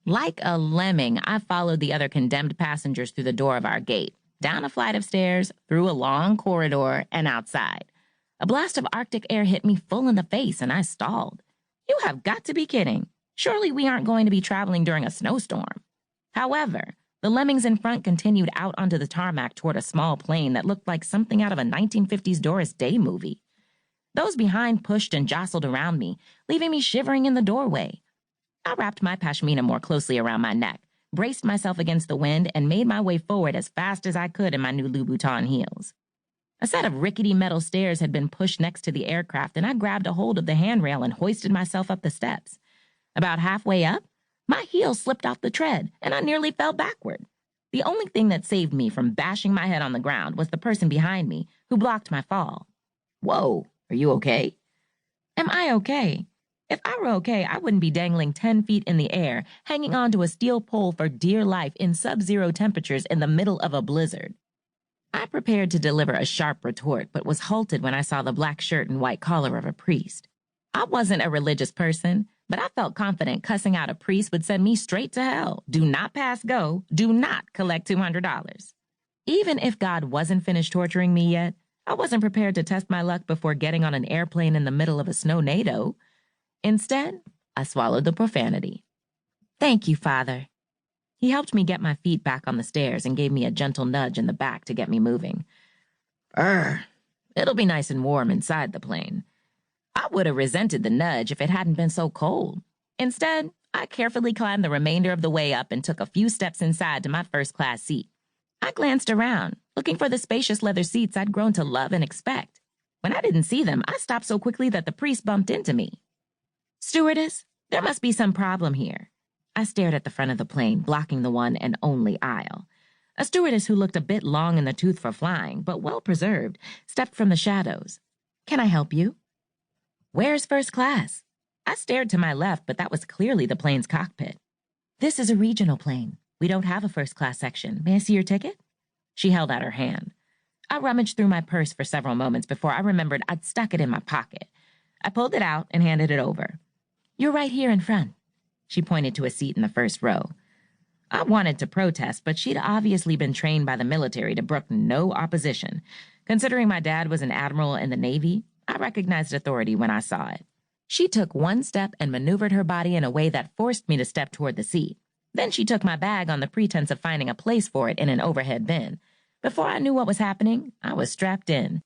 Like a lemming, I followed the other condemned passengers through the door of our gate, down a flight of stairs, through a long corridor, and outside. A blast of Arctic air hit me full in the face, and I stalled. You have got to be kidding. Surely we aren't going to be traveling during a snowstorm. However, the lemmings in front continued out onto the tarmac toward a small plane that looked like something out of a 1950s Doris Day movie. Those behind pushed and jostled around me, leaving me shivering in the doorway. I wrapped my pashmina more closely around my neck, braced myself against the wind, and made my way forward as fast as I could in my new Louboutin heels. A set of rickety metal stairs had been pushed next to the aircraft, and I grabbed a hold of the handrail and hoisted myself up the steps. About halfway up, my heel slipped off the tread, and I nearly fell backward. The only thing that saved me from bashing my head on the ground was the person behind me, who blocked my fall. Whoa, are you okay? Am I okay? If I were okay, I wouldn't be dangling 10 feet in the air, hanging onto a steel pole for dear life in sub-zero temperatures in the middle of a blizzard. I prepared to deliver a sharp retort, but was halted when I saw the black shirt and white collar of a priest. I wasn't a religious person, but I felt confident cussing out a priest would send me straight to hell. Do not pass go. Do not collect $200. Even if God wasn't finished torturing me yet, I wasn't prepared to test my luck before getting on an airplane in the middle of a snow-nado. Instead, I swallowed the profanity. Thank you, Father. He helped me get my feet back on the stairs and gave me a gentle nudge in the back to get me moving. It'll be nice and warm inside the plane. I would have resented the nudge if it hadn't been so cold. Instead, I carefully climbed the remainder of the way up and took a few steps inside to my first-class seat. I glanced around, looking for the spacious leather seats I'd grown to love and expect. When I didn't see them, I stopped so quickly that the priest bumped into me. Stewardess, there must be some problem here. I stared at the front of the plane, blocking the one and only aisle. A stewardess who looked a bit long in the tooth for flying, but well-preserved, stepped from the shadows. Can I help you? Where's first class? I stared to my left, but that was clearly the plane's cockpit. This is a regional plane. We don't have a first-class section. May I see your ticket? She held out her hand. I rummaged through my purse for several moments before I remembered I'd stuck it in my pocket. I pulled it out and handed it over. You're right here in front. She pointed to a seat in the first row. I wanted to protest, but she'd obviously been trained by the military to brook no opposition. Considering my dad was an admiral in the Navy, I recognized authority when I saw it. She took one step and maneuvered her body in a way that forced me to step toward the seat. Then she took my bag on the pretense of finding a place for it in an overhead bin. Before I knew what was happening, I was strapped in.